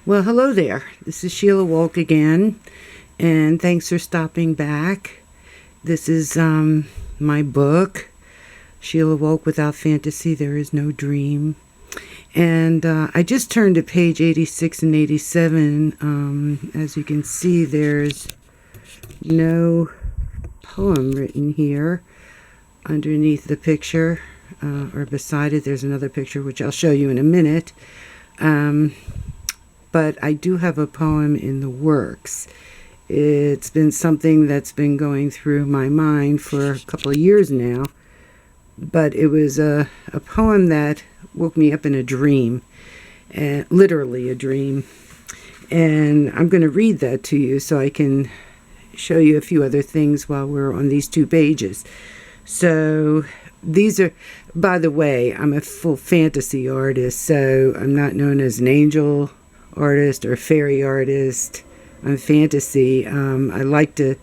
Well, hello there. This is Sheila Wolk again, and thanks for stopping back. This is my book, Sheila Wolk Without Fantasy, There Is No Dream. And I just turned to page 86 and 87. As you can see, there's no poem written here underneath the picture, or beside it. There's another picture, which I'll show you in a minute. But I do have a poem in the works. It's been something that's been going through my mind for a couple of years now. But it was a poem that woke me up in a dream, literally a dream. And I'm going to read that to you so I can show you a few other things while we're on these two pages. So these are, by the way, I'm a full fantasy artist, so I'm not known as an angel artist or fairy artist. I'm fantasy. I like to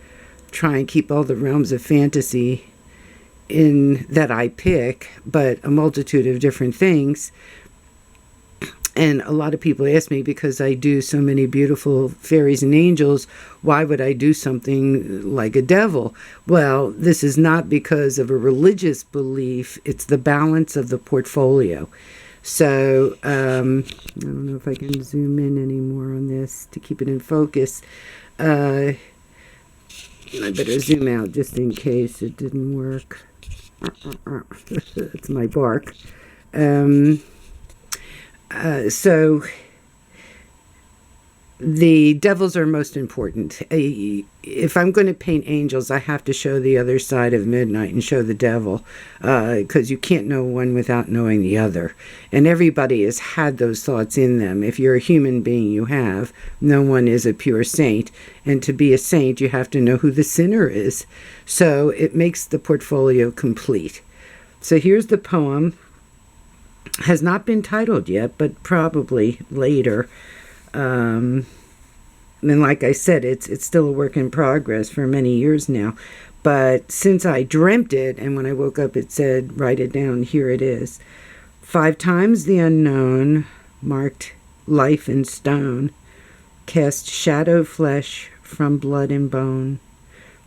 try and keep all the realms of fantasy in that I pick, but a multitude of different things. And a lot of people ask me, because I do so many beautiful fairies and angels, why would I do something like a devil? Well, this is not because of a religious belief. It's the balance of the portfolio. So, I don't know if I can zoom in anymore on this to keep it in focus. I better zoom out just in case it didn't work. That's my bark. So the devils are most important. If I'm going to paint angels, I have to show the other side of midnight and show the devil, because you can't know one without knowing the other. And everybody has had those thoughts in them. If you're a human being, you have. No one is a pure saint. And to be a saint, you have to know who the sinner is. So it makes the portfolio complete. So here's the poem. Has not been titled yet, but probably later. And like I said, it's still a work in progress for many years now. But since I dreamt it, and when I woke up it said, write it down, here it is. 5 times the unknown, marked life in stone, cast shadow flesh from blood and bone.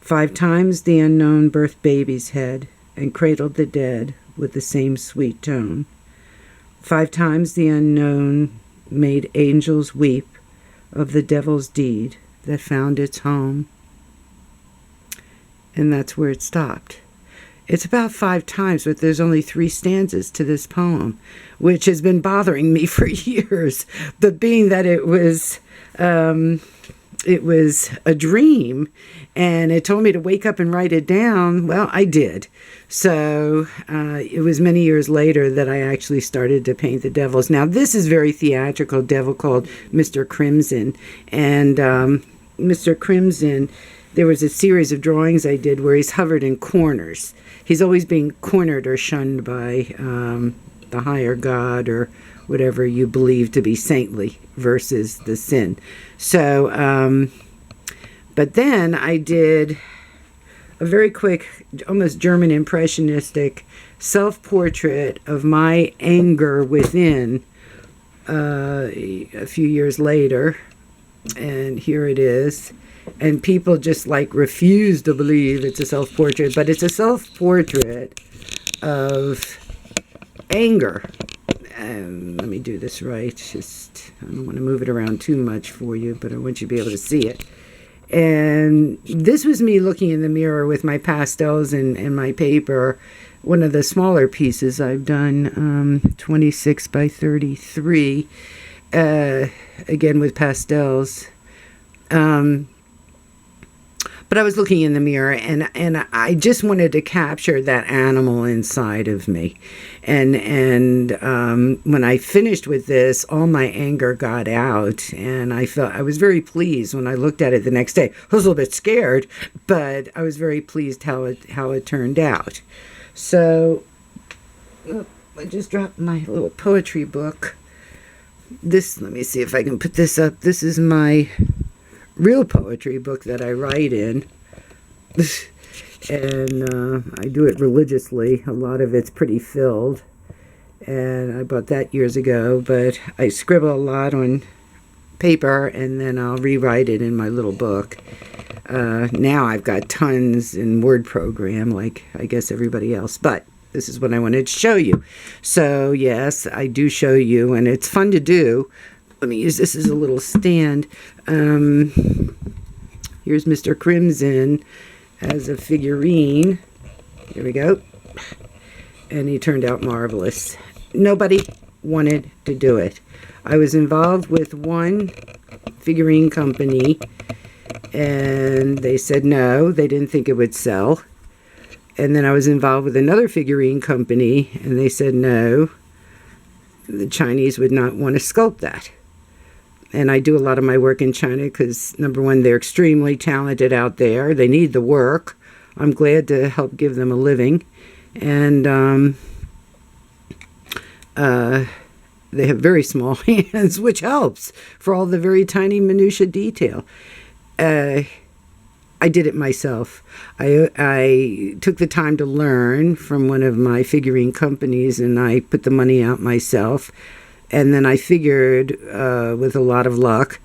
5 times the unknown birthed baby's head, and cradled the dead with the same sweet tone. 5 times the unknown made angels weep of the devil's deed that found its home. And that's where it stopped. It's about 5 times, but there's only 3 stanzas to this poem, which has been bothering me for years. But being that it was a dream, and it told me to wake up and write it down, well, I did. So it was many years later that I actually started to paint the devils. Now, this is very theatrical devil called Mr. Crimson. And Mr. Crimson, there was a series of drawings I did where he's hovered in corners. He's always being cornered or shunned by the higher God or whatever you believe to be saintly versus the sin. So, but then I did a very quick, almost German impressionistic self-portrait of my anger within a few years later. And here it is. And people just like refuse to believe it's a self-portrait, but it's a self-portrait of anger. Let me do this right. Just, I don't want to move it around too much for you, but I want you to be able to see it. And this was me looking in the mirror with my pastels and my paper. One of the smaller pieces I've done, 26 by 33, again with pastels. But I was looking in the mirror, and I just wanted to capture that animal inside of me. And when I finished with this, all my anger got out, and I was very pleased when I looked at it the next day. I was a little bit scared, but I was very pleased how it turned out. So I just dropped my little poetry book. This, let me see if I can put this up. This is my real poetry book that I write in. And I do it religiously. A lot of it's pretty filled. And I bought that years ago, but I scribble a lot on paper, and then I'll rewrite it in my little book. Now I've got tons in Word program, like I guess everybody else, but this is what I wanted to show you. So yes, I do show you, and it's fun to do. Let me use this as a little stand. Here's Mr. Crimson as a figurine. Here we go. And he turned out marvelous. Nobody wanted to do it. I was involved with one figurine company, and they said no, they didn't think it would sell. And then I was involved with another figurine company, and they said no, the Chinese would not want to sculpt that. And I do a lot of my work in China because, number one, they're extremely talented out there. They need the work. I'm glad to help give them a living. And they have very small hands, which helps for all the very tiny minutia detail. I did it myself. I took the time to learn from one of my figurine companies, and I put the money out myself. And then I figured, with a lot of luck,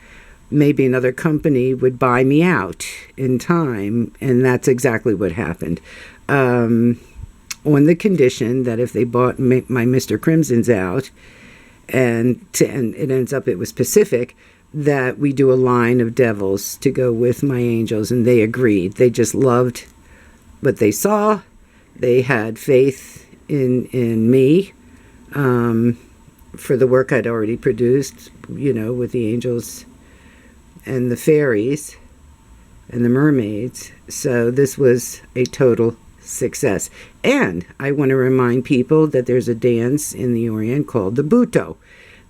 maybe another company would buy me out in time. And that's exactly what happened. On the condition that if they bought my Mr. Crimson's out, and it ends up it was Pacific, that we do a line of devils to go with my angels. And they agreed. They just loved what they saw. They had faith in me. For the work I'd already produced, with the angels and the fairies and the mermaids. So this was a total success. And I want to remind people that there's a dance in the Orient called the Buto.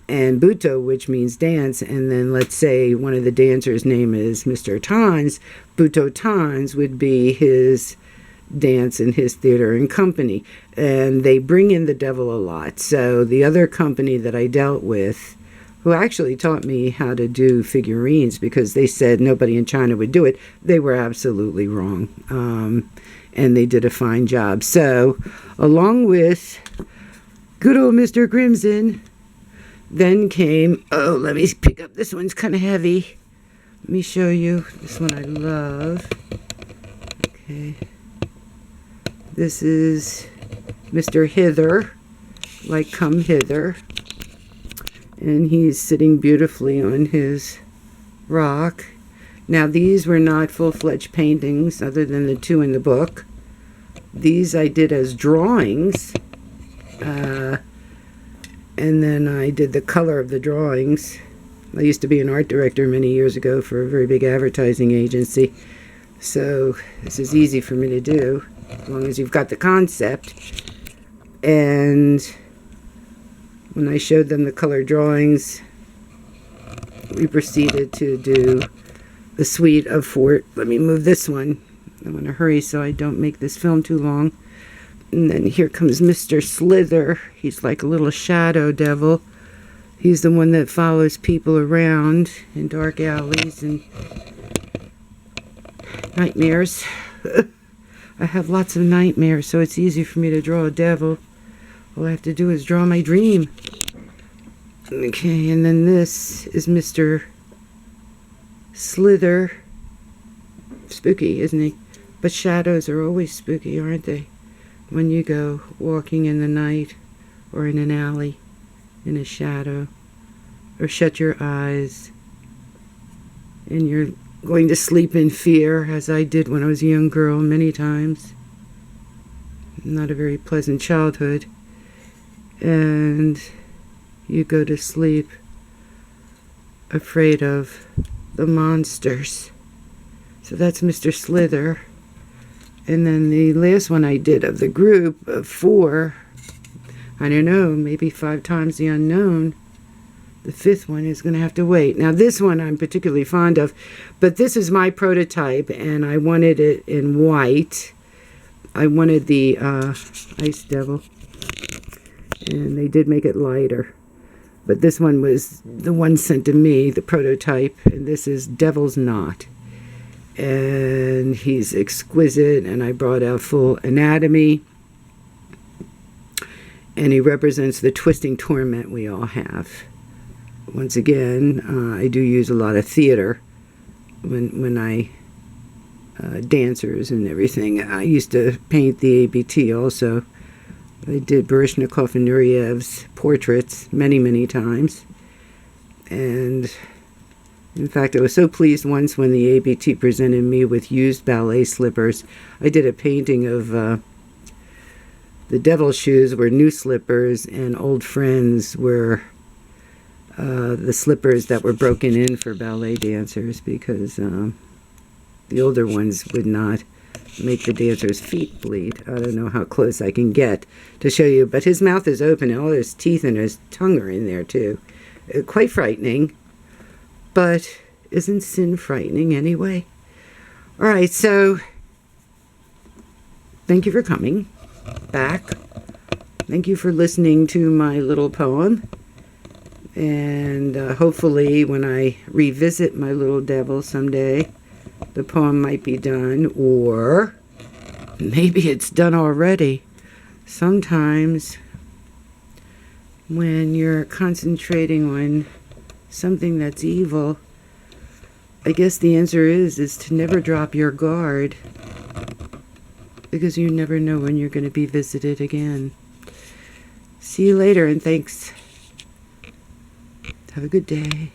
And Buto, which means dance, and then let's say one of the dancers' name is Mr. Tans, Buto Tans would be his dance in his theater and company. And they bring in the devil a lot. So the other company that I dealt with, who actually taught me how to do figurines because they said nobody in China would do it, they were absolutely wrong. And they did a fine job. So along with good old Mr. Crimson, then came, let me pick up, this one's kind of heavy. Let me show you. This one I love. Okay. This is Mr. Hither, like come hither. And he's sitting beautifully on his rock. Now these were not full-fledged paintings other than the two in the book. These I did as drawings. And then I did the color of the drawings. I used to be an art director many years ago for a very big advertising agency. So this is easy for me to do, as long as you've got the concept. And when I showed them the color drawings, we proceeded to do the suite of four. Let me move this one. I'm in a hurry so I don't make this film too long. And then here comes Mr. Slither. He's like a little shadow devil. He's the one that follows people around in dark alleys and nightmares. I have lots of nightmares, so it's easy for me to draw a devil. All I have to do is draw my dream. Okay, and then this is Mr. Slither. Spooky, isn't he? But shadows are always spooky, aren't they? When you go walking in the night or in an alley in a shadow, or shut your eyes and you're going to sleep in fear, as I did when I was a young girl many times. Not a very pleasant childhood. And you go to sleep afraid of the monsters. So that's Mr. Slither. And then the last one I did of the group of 4, I don't know, maybe 5 times the unknown. The 5th one is going to have to wait. Now this one I'm particularly fond of, but this is my prototype, and I wanted it in white. I wanted the Ice Devil, and they did make it lighter. But this one was the one sent to me, the prototype, and this is Devil's Knot. And he's exquisite, and I brought out full anatomy. And he represents the twisting torment we all have. once again, I do use a lot of theater when I dancers and everything. I used to paint the ABT also. I did Baryshnikov and Nuryev's portraits many, many times. And in fact, I was so pleased once when the ABT presented me with used ballet slippers. I did a painting of the devil's shoes were new slippers, and old friends were the slippers that were broken in for ballet dancers, because the older ones would not make the dancer's feet bleed. I don't know how close I can get to show you, but his mouth is open and all his teeth and his tongue are in there too. Quite frightening, but isn't sin frightening anyway? All right, so thank you for coming back. Thank you for listening to my little poem. And hopefully when I revisit my little devil someday, the poem might be done, or maybe it's done already. Sometimes when you're concentrating on something that's evil, I guess the answer is to never drop your guard, because you never know when you're going to be visited again. See you later, and thanks. Have a good day.